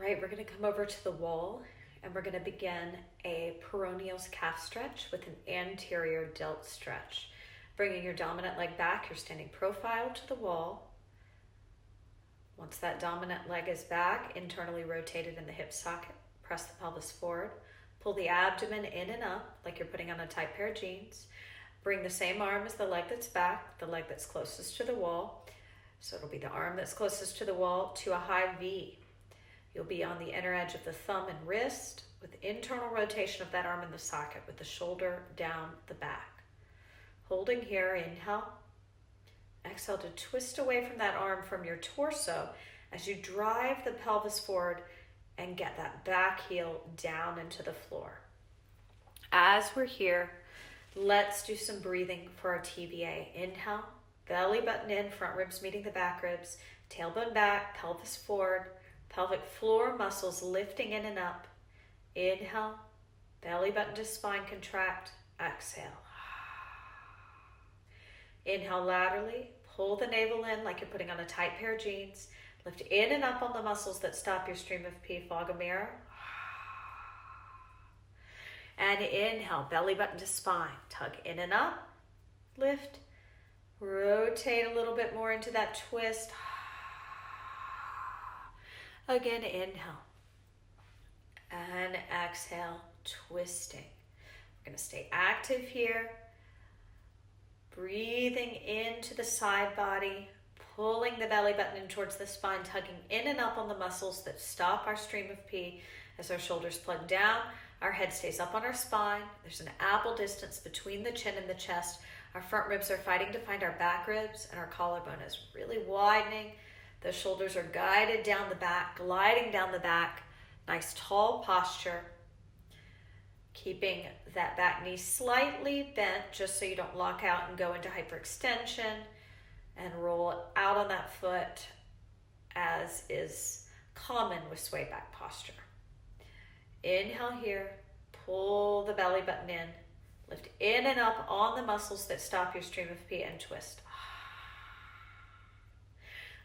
right, we're going to come over to the wall and we're going to begin a Peroneus calf stretch with an anterior delt stretch. Bringing your dominant leg back, you're standing profile to the wall. Once that dominant leg is back, internally rotated in the hip socket, press the pelvis forward. Pull the abdomen in and up like you're putting on a tight pair of jeans. Bring the same arm as the leg that's back, the leg that's closest to the wall. So it'll be the arm that's closest to the wall to a high V. You'll be on the inner edge of the thumb and wrist with internal rotation of that arm in the socket with the shoulder down the back. Holding here, inhale. Exhale to twist away from that arm from your torso as you drive the pelvis forward and get that back heel down into the floor. As we're here, let's do some breathing for our TVA. Inhale, belly button in, front ribs meeting the back ribs, tailbone back, pelvis forward, pelvic floor muscles lifting in and up. Inhale, belly button to spine contract, exhale. Inhale laterally, pull the navel in like you're putting on a tight pair of jeans. Lift in and up on the muscles that stop your stream of pee. Fog a mirror. And inhale, belly button to spine. Tug in and up. Lift. Rotate a little bit more into that twist. Again, inhale. And exhale, twisting. We're going to stay active here. Breathing into the side body. Pulling the belly button in towards the spine, tugging in and up on the muscles that stop our stream of pee as our shoulders plug down. Our head stays up on our spine. There's an apple distance between the chin and the chest. Our front ribs are fighting to find our back ribs, and our collarbone is really widening. The shoulders are guided down the back, gliding down the back. Nice tall posture. Keeping that back knee slightly bent just so you don't lock out and go into hyperextension. And roll out on that foot as is common with sway back posture. Inhale here, pull the belly button in, lift in and up on the muscles that stop your stream of pee and twist.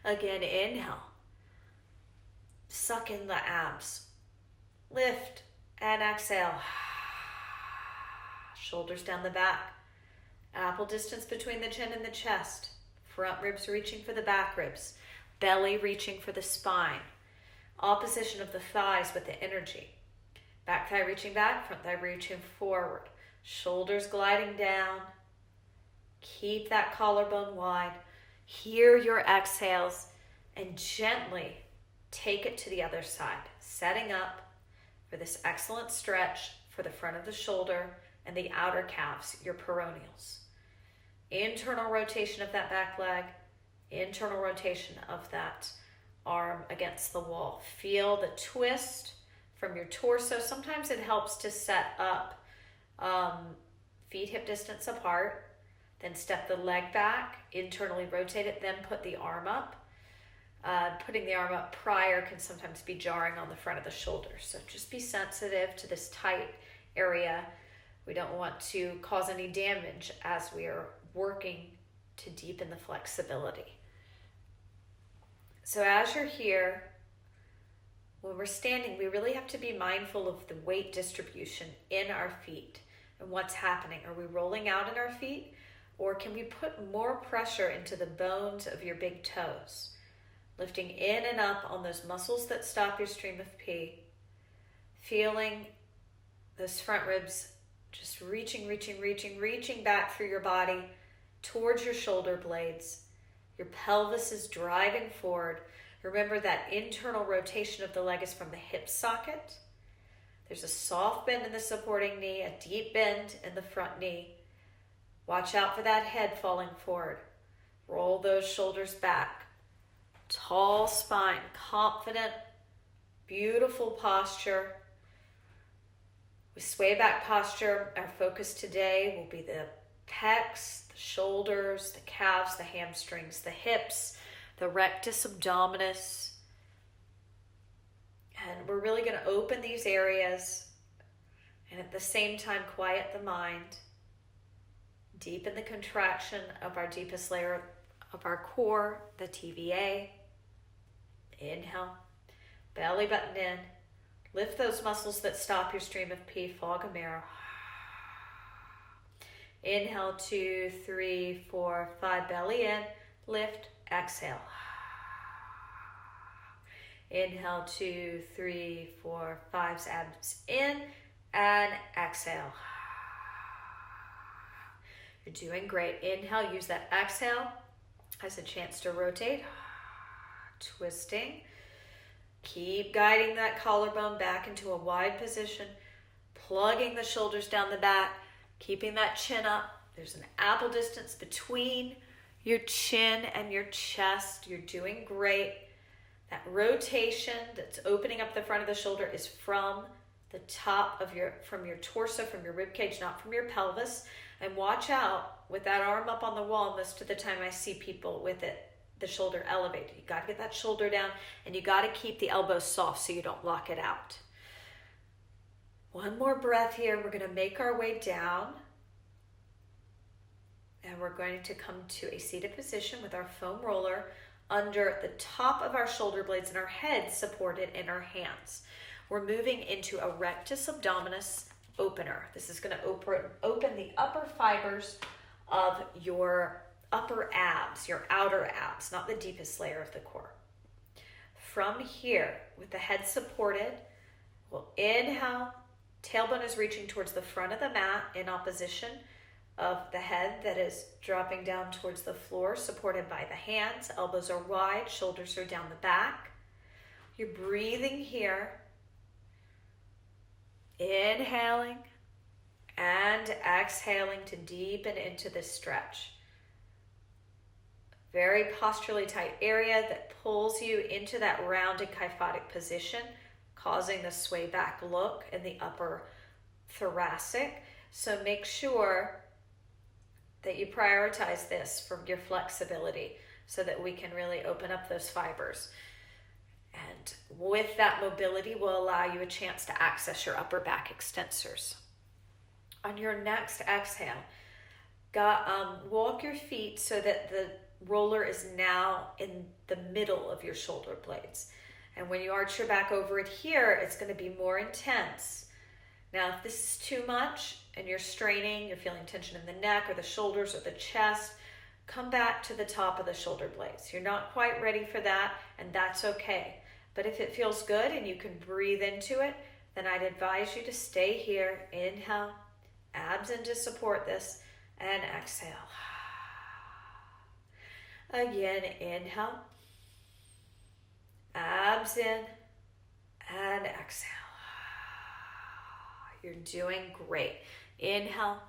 Again, inhale, suck in the abs, lift and exhale. Shoulders down the back, apple distance between the chin and the chest. Front ribs reaching for the back ribs. Belly reaching for the spine. Opposition of the thighs with the energy. Back thigh reaching back, front thigh reaching forward. Shoulders gliding down. Keep that collarbone wide. Hear your exhales and gently take it to the other side. Setting up for this excellent stretch for the front of the shoulder and the outer calves, your peroneals. Internal rotation of that back leg, internal rotation of that arm against the wall. Feel the twist from your torso. Sometimes it helps to set up feet hip distance apart, then step the leg back, internally rotate it, then put the arm up. Putting the arm up prior can sometimes be jarring on the front of the shoulders. So just be sensitive to this tight area. We don't want to cause any damage as we are working to deepen the flexibility. So as you're here, when we're standing, we really have to be mindful of the weight distribution in our feet and what's happening. Are we rolling out in our feet, or can we put more pressure into the bones of your big toes? Lifting in and up on those muscles that stop your stream of pee. Feeling those front ribs just reaching back through your body towards your shoulder blades. Your pelvis is driving forward. Remember that internal rotation of the leg is from the hip socket. There's a soft bend in the supporting knee, a deep bend in the front knee. Watch out for that head falling forward. Roll those shoulders back. Tall spine, confident, beautiful posture. With sway back posture, our focus today will be the pecs, the shoulders, the calves, the hamstrings, the hips, the rectus abdominis. And we're really going to open these areas and at the same time quiet the mind. Deepen the contraction of our deepest layer of our core, the TVA. Inhale. Belly button in. Lift those muscles that stop your stream of pee, fog of marrow. Inhale, 2, 3, 4, 5. Belly in. Lift. Exhale. Inhale, 2, 3, 4, 5. Abs in and exhale. You're doing great. Inhale, use that exhale as a chance to rotate. Twisting. Keep guiding that collarbone back into a wide position. Plugging the shoulders down the back. Keeping that chin up. There's an apple distance between your chin and your chest. You're doing great. That rotation that's opening up the front of the shoulder is from the top of from your torso, from your rib cage, not from your pelvis. And watch out with that arm up on the wall. Most of the time I see people with the shoulder elevated. You got to get that shoulder down, and you got to keep the elbows soft so you don't lock it out. One more breath here. We're going to make our way down, and we're going to come to a seated position with our foam roller under the top of our shoulder blades and our head supported in our hands. We're moving into a rectus abdominis opener. This is going to open the upper fibers of your upper abs, your outer abs, not the deepest layer of the core. From here, with the head supported, we'll inhale. Tailbone is reaching towards the front of the mat in opposition of the head that is dropping down towards the floor, supported by the hands. Elbows are wide, shoulders are down the back. You're breathing here. Inhaling and exhaling to deepen into this stretch. Very posturally tight area that pulls you into that rounded kyphotic position, causing the sway back look in the upper thoracic. So make sure that you prioritize this for your flexibility so that we can really open up those fibers. And with that mobility will allow you a chance to access your upper back extensors. On your next exhale, walk your feet so that the roller is now in the middle of your shoulder blades. And when you arch your back over it here, it's going to be more intense. Now, if this is too much and you're straining, you're feeling tension in the neck or the shoulders or the chest, come back to the top of the shoulder blades. You're not quite ready for that, and that's okay. But if it feels good and you can breathe into it, then I'd advise you to stay here. Inhale, abs in to support this, and exhale. Again, inhale, abs in, and exhale. You're doing great. Inhale,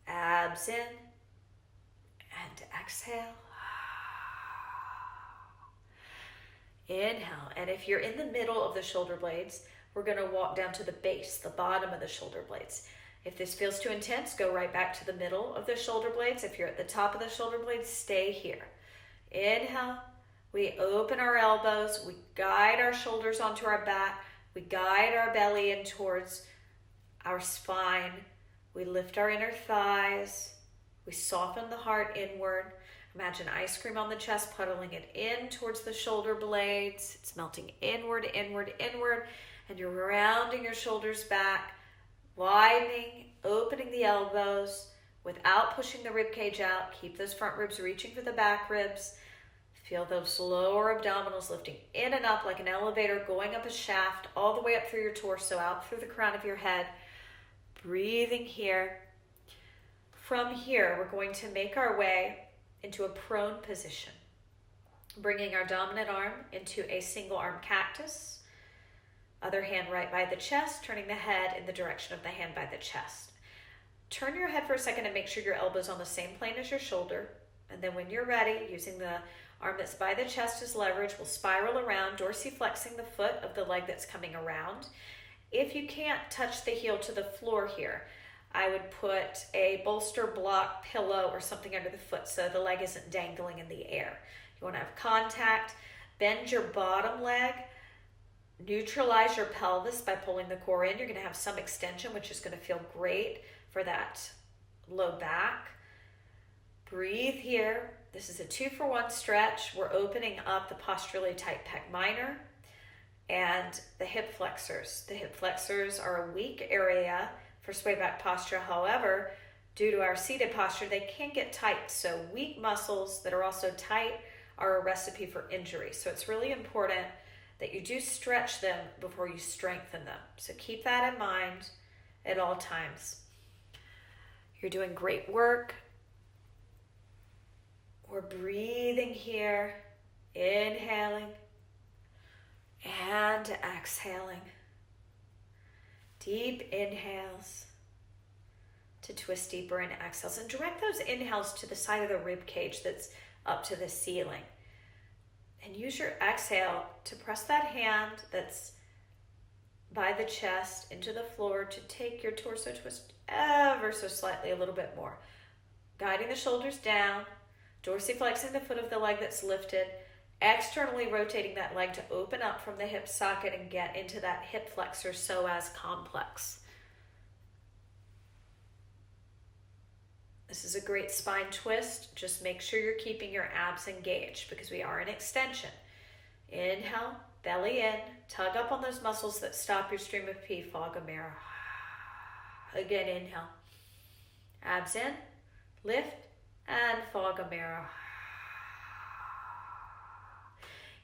abs in, and exhale. Inhale, and if you're in the middle of the shoulder blades, we're going to walk down to the base, the bottom of the shoulder blades. If this feels too intense, go right back to the middle of the shoulder blades. If you're at the top of the shoulder blades, stay here. Inhale, we open our elbows, we guide our shoulders onto our back, we guide our belly in towards our spine, we lift our inner thighs, we soften the heart inward. Imagine ice cream on the chest, puddling it in towards the shoulder blades. It's melting inward, inward, inward, and you're rounding your shoulders back, widening, opening the elbows without pushing the rib cage out. Keep those front ribs reaching for the back ribs. Feel those lower abdominals lifting in and up like an elevator, going up a shaft, all the way up through your torso, out through the crown of your head. Breathing here. From here, we're going to make our way into a prone position, bringing our dominant arm into a single arm cactus, other hand right by the chest, turning the head in the direction of the hand by the chest. Turn your head for a second and make sure your elbow's on the same plane as your shoulder, and then when you're ready, using the arm that's by the chest as leverage, we'll spiral around, dorsiflexing the foot of the leg that's coming around. If you can't touch the heel to the floor here, I would put a bolster block pillow or something under the foot so the leg isn't dangling in the air. You want to have contact. Bend your bottom leg. Neutralize your pelvis by pulling the core in. You're going to have some extension, which is going to feel great for that low back. Breathe here. This is a 2-for-1 stretch. We're opening up the posturally tight pec minor. and the hip flexors. The hip flexors are a weak area for sway back posture. However, due to our seated posture, they can get tight. So weak muscles that are also tight are a recipe for injury. So it's really important that you do stretch them before you strengthen them. So keep that in mind at all times. You're doing great work. We're breathing here, inhaling and exhaling. Deep inhales to twist deeper in exhales, and direct those inhales to the side of the rib cage that's up to the ceiling. And use your exhale to press that hand that's by the chest into the floor to take your torso twist ever so slightly, a little bit more. Guiding the shoulders down, dorsiflexing the foot of the leg that's lifted, externally rotating that leg to open up from the hip socket and get into that hip flexor psoas complex. This is a great spine twist. Just make sure you're keeping your abs engaged because we are in extension. Inhale, belly in, tug up on those muscles that stop your stream of pee, fog of mirror. Again, inhale. Abs in, lift, and fog of mirror.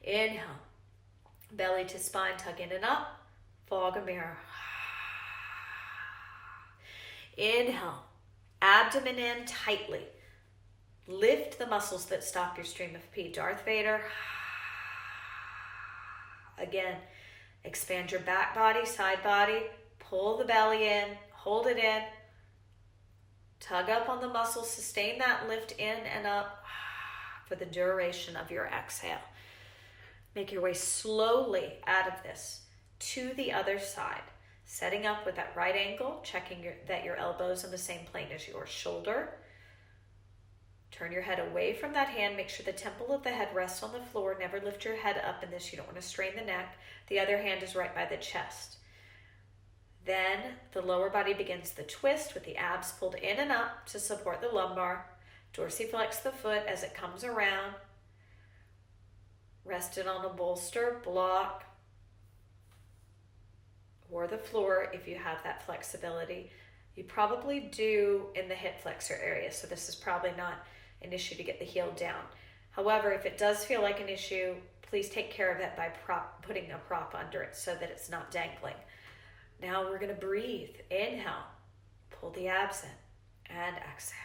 Inhale, belly to spine, tug in and up, fog of mirror. Inhale. Abdomen in tightly. Lift the muscles that stop your stream of pee. Darth Vader. Again, expand your back body, side body. Pull the belly in. Hold it in. Tug up on the muscles. Sustain that lift in and up for the duration of your exhale. Make your way slowly out of this to the other side. Setting up with that right ankle, checking that your elbow's in the same plane as your shoulder. Turn your head away from that hand. Make sure the temple of the head rests on the floor. Never lift your head up in this. You don't want to strain the neck. The other hand is right by the chest. Then the lower body begins the twist with the abs pulled in and up to support the lumbar. Dorsiflex the foot as it comes around. Rest it on a bolster, block, or the floor if you have that flexibility. You probably do in the hip flexor area, so this is probably not an issue to get the heel down. However, if it does feel like an issue, please take care of it by putting a prop under it so that it's not dangling. Now we're going to breathe. Inhale, pull the abs in, and exhale.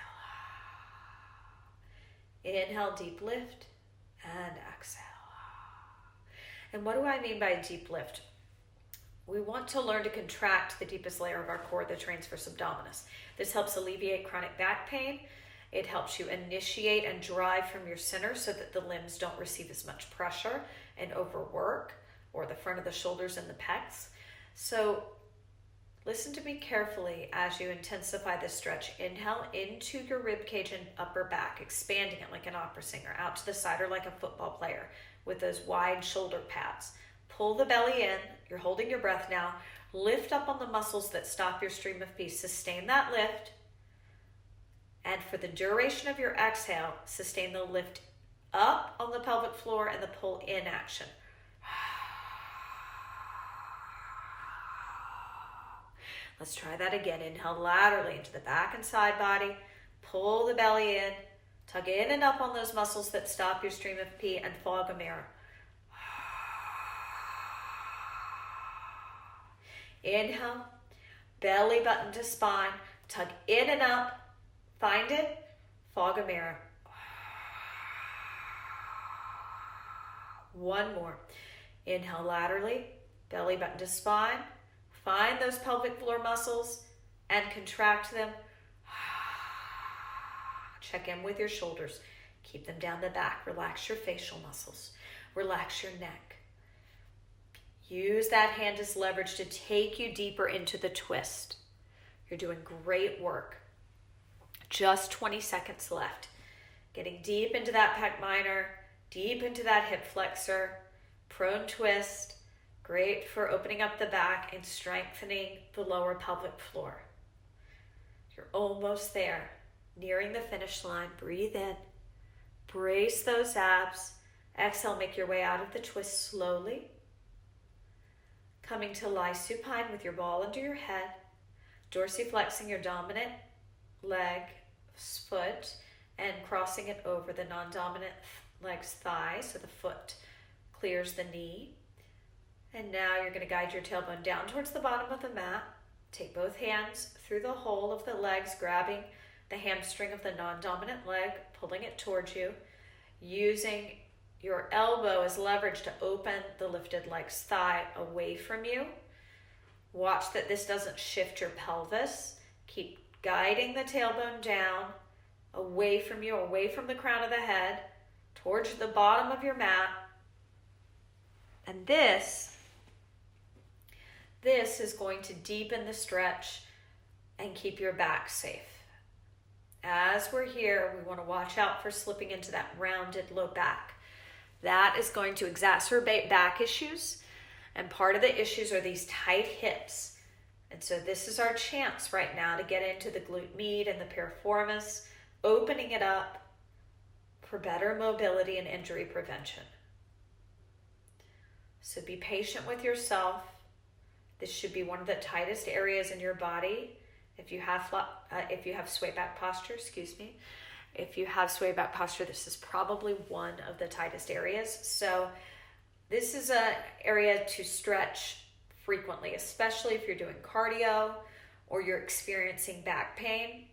Inhale, deep lift, and exhale. And what do I mean by a deep lift? We want to learn to contract the deepest layer of our core, the transverse abdominis. This helps alleviate chronic back pain. It helps you initiate and drive from your center so that the limbs don't receive as much pressure and overwork, or the front of the shoulders and the pecs. So listen to me carefully as you intensify this stretch. Inhale into your rib cage and upper back, expanding it like an opera singer, out to the side or like a football player with those wide shoulder pads. Pull the belly in. You're holding your breath now. Lift up on the muscles that stop your stream of pee. Sustain that lift. And for the duration of your exhale, sustain the lift up on the pelvic floor and the pull in action. Let's try that again. Inhale laterally into the back and side body. Pull the belly in. Tug in and up on those muscles that stop your stream of pee and fog a mirror. Inhale, belly button to spine, tug in and up, find it, fog a mirror. One more. Inhale laterally, belly button to spine, find those pelvic floor muscles and contract them. Check in with your shoulders. Keep them down the back. Relax your facial muscles. Relax your neck. Use that hand as leverage to take you deeper into the twist. You're doing great work. Just 20 seconds left. Getting deep into that pec minor, deep into that hip flexor, prone twist. Great for opening up the back and strengthening the lower pelvic floor. You're almost there, nearing the finish line. Breathe in, brace those abs. Exhale, make your way out of the twist slowly. coming to lie supine with your ball under your head, dorsiflexing your dominant leg, foot, and crossing it over the non-dominant leg's thigh so the foot clears the knee. And now you're going to guide your tailbone down towards the bottom of the mat. Take both hands through the hole of the legs, grabbing the hamstring of the non-dominant leg, pulling it towards you, using your elbow as leverage to open the lifted leg's thigh away from you. Watch that this doesn't shift your pelvis. Keep guiding the tailbone down, away from you, away from the crown of the head, towards the bottom of your mat. And this is going to deepen the stretch and keep your back safe. As we're here, we want to watch out for slipping into that rounded low back. That is going to exacerbate back issues, and part of the issues are these tight hips. And so this is our chance right now to get into the glute med and the piriformis, opening it up for better mobility and injury prevention. So be patient with yourself. This should be one of the tightest areas in your body. If you have sway back posture, If you have sway back posture, this is probably one of the tightest areas. So this is an area to stretch frequently, especially if you're doing cardio or you're experiencing back pain.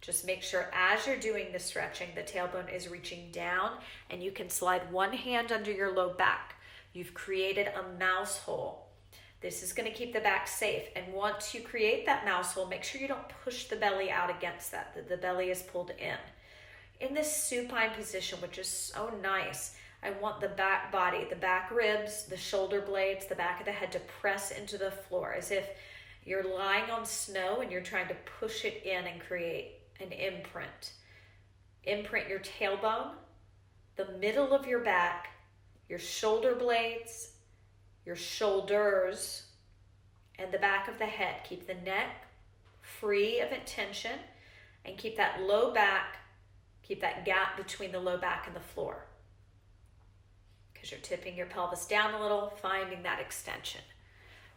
Just make sure as you're doing the stretching, the tailbone is reaching down and you can slide one hand under your low back. You've created a mouse hole. This is going to keep the back safe. And once you create that mouse hole, make sure you don't push the belly out against that the belly is pulled in. In this supine position, which is so nice, I want the back body, the back ribs, the shoulder blades, the back of the head to press into the floor as if you're lying on snow and you're trying to push it in and create an imprint. Imprint your tailbone, the middle of your back, your shoulder blades, your shoulders, and the back of the head. Keep the neck free of tension and keep that low back, keep that gap between the low back and the floor. Because you're tipping your pelvis down a little, finding that extension.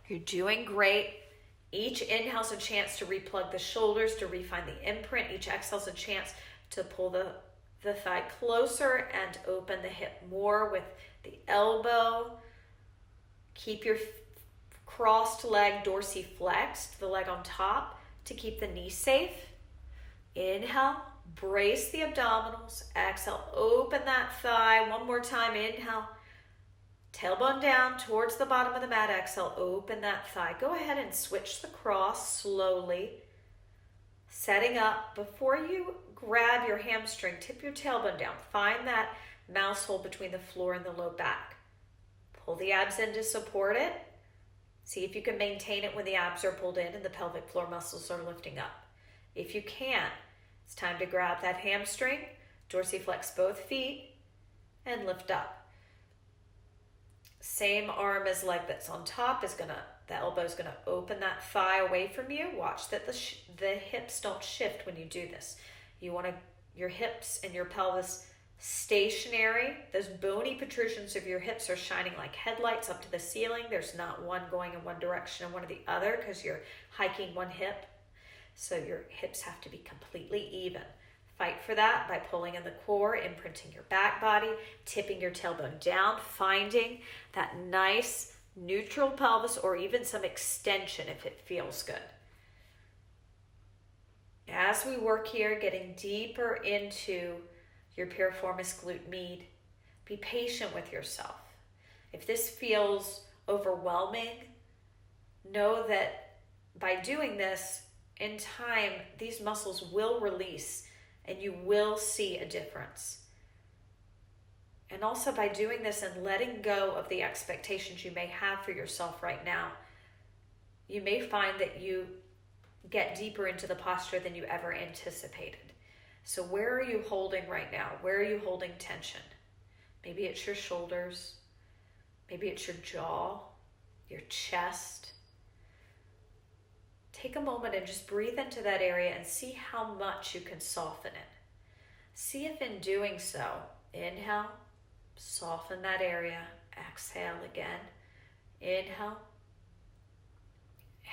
You're doing great. Each inhale is a chance to replug the shoulders, to refine the imprint. Each exhale is a chance to pull the thigh closer and open the hip more with the elbow. Keep your crossed leg dorsiflexed, the leg on top, to keep the knee safe. Inhale, brace the abdominals. Exhale, open that thigh. One more time, inhale. Tailbone down towards the bottom of the mat. Exhale, open that thigh. Go ahead and switch the cross slowly. Setting up. Before you grab your hamstring, tip your tailbone down. Find that mouse hole between the floor and the low back. Pull the abs in to support it. See if you can maintain it when the abs are pulled in and the pelvic floor muscles are lifting up. If you can, it's time to grab that hamstring, dorsiflex both feet, and lift up. Same arm as leg that's on top the elbow is gonna open that thigh away from you. Watch that the hips don't shift when you do this. You want your hips and your pelvis stationary. Those bony protrusions of your hips are shining like headlights up to the ceiling. There's not one going in one direction and one or the other because you're hiking one hip. So your hips have to be completely even. Fight for that by pulling in the core, imprinting your back body, tipping your tailbone down, finding that nice neutral pelvis or even some extension if it feels good. As we work here, getting deeper into your piriformis glute med, be patient with yourself. If this feels overwhelming, know that by doing this, in time, these muscles will release and you will see a difference. And also by doing this and letting go of the expectations you may have for yourself right now, you may find that you get deeper into the posture than you ever anticipated. So where are you holding right now? Where are you holding tension? Maybe it's your shoulders. Maybe it's your jaw, your chest. Take a moment and just breathe into that area and see how much you can soften it. See if in doing so, inhale, soften that area. Exhale again. Inhale,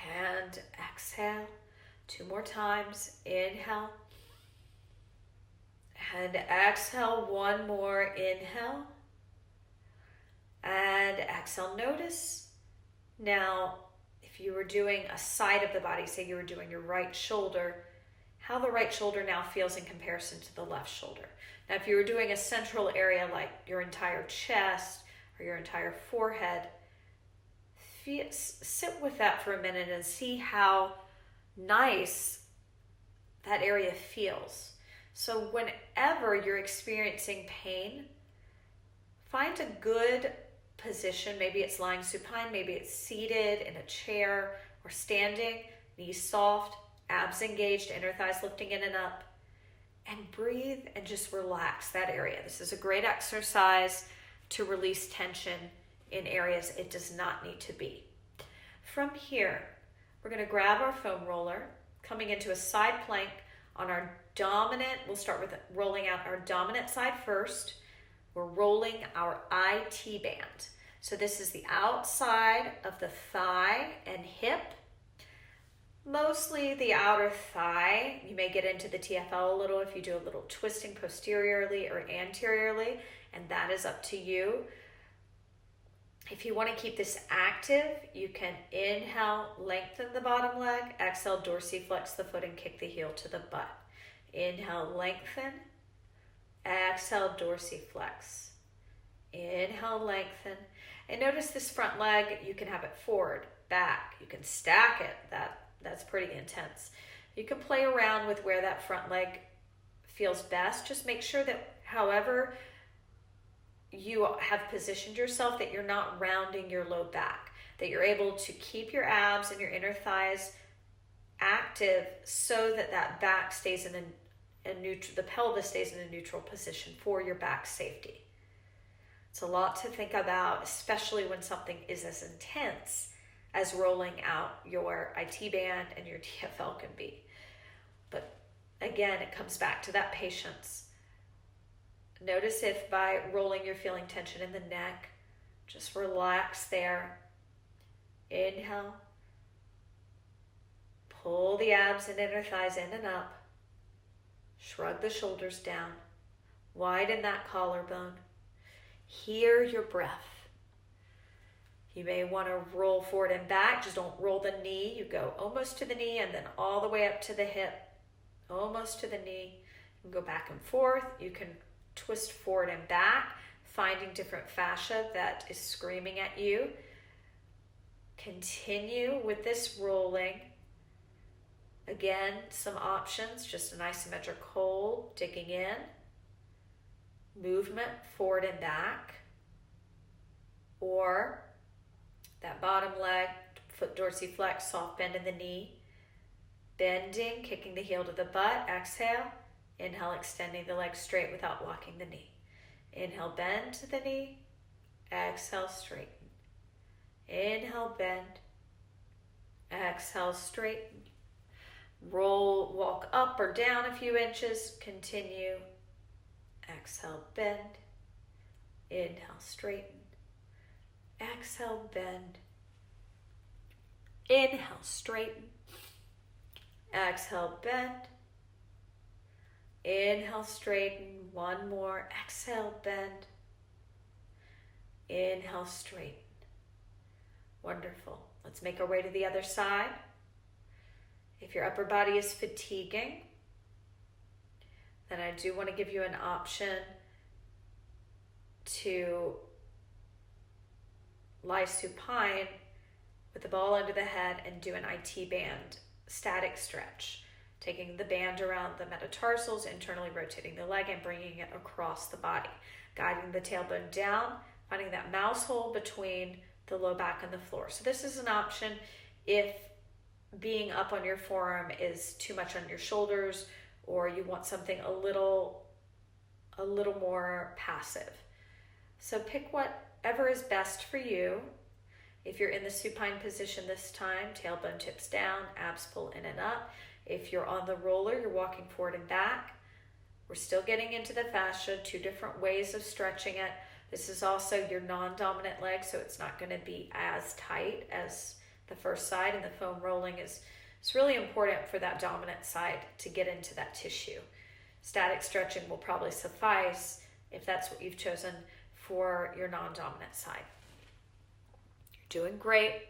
And exhale. 2 more times. Inhale. And exhale. 1 more. Inhale. And exhale. Notice now, if you were doing a side of the body, say you were doing your right shoulder, how the right shoulder now feels in comparison to the left shoulder. Now, if you were doing a central area like your entire chest or your entire forehead, sit with that for a minute and see how nice that area feels. So whenever you're experiencing pain, find a good position. Maybe it's lying supine, maybe it's seated in a chair or standing, knees soft, abs engaged, inner thighs lifting in and up, and breathe and just relax that area. This is a great exercise to release tension in areas it does not need to be. From here, we're going to grab our foam roller, coming into a side plank on our dominant. We'll start with rolling out our dominant side first. We're rolling our IT band. So this is the outside of the thigh and hip, mostly the outer thigh. You may get into the TFL a little if you do a little twisting posteriorly or anteriorly, and that is up to you. If you want to keep this active, you can inhale, lengthen the bottom leg, exhale, dorsiflex the foot and kick the heel to the butt. Inhale, lengthen, exhale, dorsiflex. Inhale, lengthen. And notice this front leg, you can have it forward, back. You can stack it. That's pretty intense. You can play around with where that front leg feels best. Just make sure that however you have positioned yourself, that you're not rounding your low back, that you're able to keep your abs and your inner thighs active so that that back stays in a neutral, the pelvis stays in a neutral position for your back safety. It's a lot to think about, especially when something is as intense as rolling out your IT band and your TFL can be. But again, it comes back to that patience. Notice if by rolling you're feeling tension in the neck. Just relax there. Inhale. Pull the abs and inner thighs in and up. Shrug the shoulders down. Widen that collarbone. Hear your breath. You may want to roll forward and back. Just don't roll the knee. You go almost to the knee and then all the way up to the hip. Almost to the knee. You can go back and forth. You can twist forward and back, finding different fascia that is screaming at you. Continue with this rolling. Again, some options, just an isometric hold, digging in, movement forward and back, or that bottom leg, foot dorsiflex, soft bend in the knee, bending, kicking the heel to the butt, exhale. Inhale, extending the leg straight without locking the knee. Inhale, bend to the knee. Exhale, straighten. Inhale, bend. Exhale, straighten. Roll, walk up or down a few inches. Continue. Exhale, bend. Inhale, straighten. Exhale, bend. Inhale, straighten. Exhale, bend. Inhale, straighten. One more. Exhale, bend. Inhale, straighten. Wonderful. Let's make our way to the other side. If your upper body is fatiguing, then I do want to give you an option to lie supine with the ball under the head and do an IT band static stretch. Taking the band around the metatarsals, internally rotating the leg and bringing it across the body. Guiding the tailbone down, finding that mouse hole between the low back and the floor. So this is an option if being up on your forearm is too much on your shoulders, or you want something a little more passive. So pick whatever is best for you. If you're in the supine position this time, tailbone tips down, abs pull in and up. If you're on the roller, you're walking forward and back. We're still getting into the fascia, 2 different ways of stretching it. This is also your non-dominant leg, so it's not going to be as tight as the first side, and the foam rolling is really important for that dominant side to get into that tissue. Static stretching will probably suffice if that's what you've chosen for your non-dominant side. You're doing great.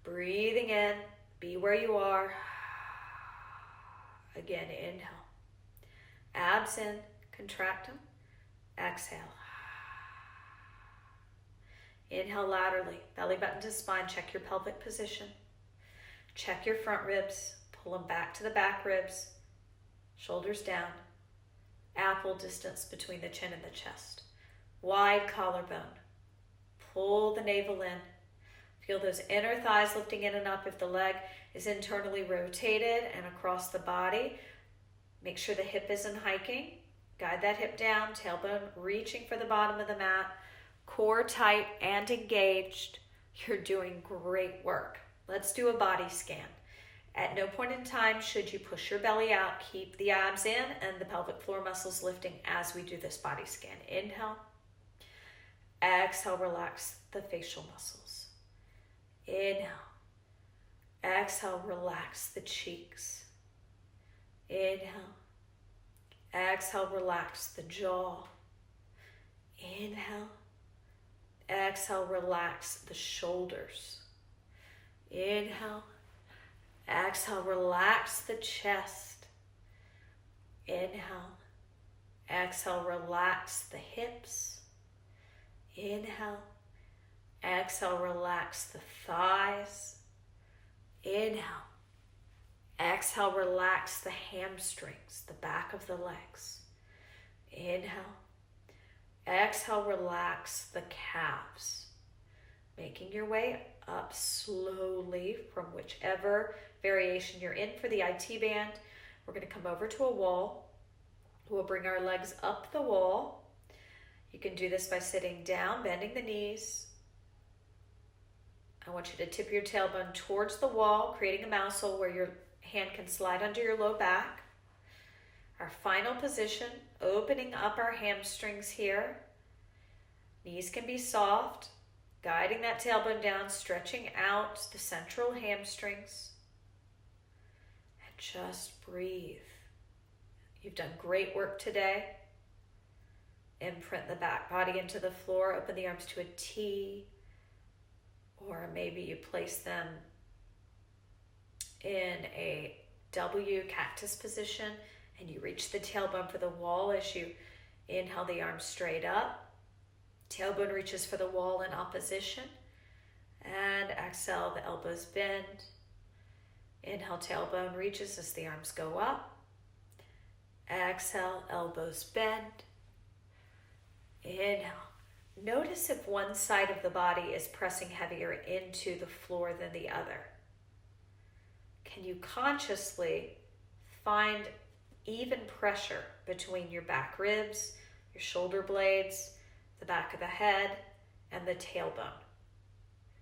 Breathing in, be where you are. Again, inhale. Abs in, contract them. Exhale. Inhale laterally, belly button to spine. Check your pelvic position. Check your front ribs. Pull them back to the back ribs. Shoulders down. Apple distance between the chin and the chest. Wide collarbone. Pull the navel in. Feel those inner thighs lifting in and up if the leg is internally rotated and across the body. Make sure the hip isn't hiking. Guide that hip down, tailbone reaching for the bottom of the mat. Core tight and engaged. You're doing great work. Let's do a body scan. At no point in time should you push your belly out. Keep the abs in and the pelvic floor muscles lifting as we do this body scan. Inhale. Exhale, relax the facial muscles. Inhale. Exhale, relax the cheeks. Inhale. Exhale, relax the jaw. Inhale. Exhale, relax the shoulders. Inhale. Exhale, relax the chest. Inhale. Exhale, relax the hips. Inhale. Exhale, relax the thighs. Inhale. Exhale, relax the hamstrings, the back of the legs. Inhale. Exhale, relax the calves. Making your way up slowly from whichever variation you're in for the IT band. We're going to come over to a wall. We'll bring our legs up the wall. You can do this by sitting down, bending the knees. I want you to tip your tailbone towards the wall, creating a mouse hole where your hand can slide under your low back. Our final position, opening up our hamstrings here. Knees can be soft, guiding that tailbone down, stretching out the central hamstrings. And just breathe. You've done great work today. Imprint the back body into the floor, open the arms to a T, or maybe you place them in a W, cactus position, and you reach the tailbone for the wall as you inhale the arms straight up. Tailbone reaches for the wall in opposition. And exhale, the elbows bend. Inhale, tailbone reaches as the arms go up. Exhale, elbows bend. Inhale. Notice if one side of the body is pressing heavier into the floor than the other. Can you consciously find even pressure between your back ribs, your shoulder blades, the back of the head, and the tailbone?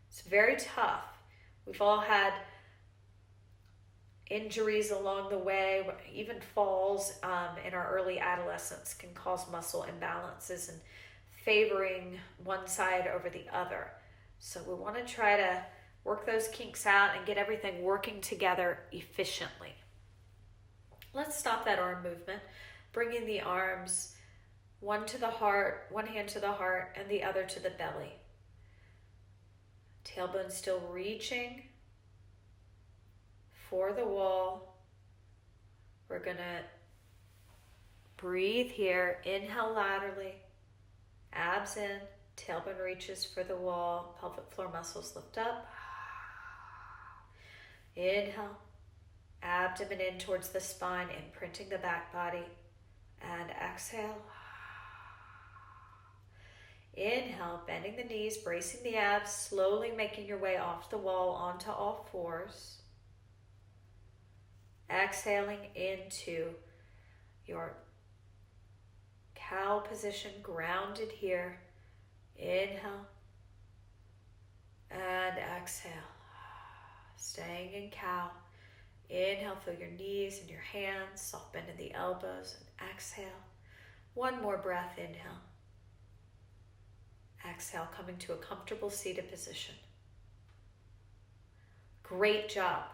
It's very tough. We've all had injuries along the way, even falls in our early adolescence can cause muscle imbalances and favoring one side over the other. So we want to try to work those kinks out and get everything working together efficiently. Let's stop that arm movement, bringing the arms one to the heart, one hand to the heart, and the other to the belly. Tailbone still reaching for the wall. We're going to breathe here. Inhale laterally, abs in, tailbone reaches for the wall, pelvic floor muscles lift up. Inhale, abdomen in towards the spine, imprinting the back body, and exhale. Inhale, bending the knees, bracing the abs, slowly making your way off the wall onto all fours. Exhaling into your cow position, grounded here. Inhale and exhale. Staying in cow. Inhale, feel your knees and your hands, soft bend in the elbows, and exhale. One more breath, inhale. Exhale, coming to a comfortable seated position. Great job.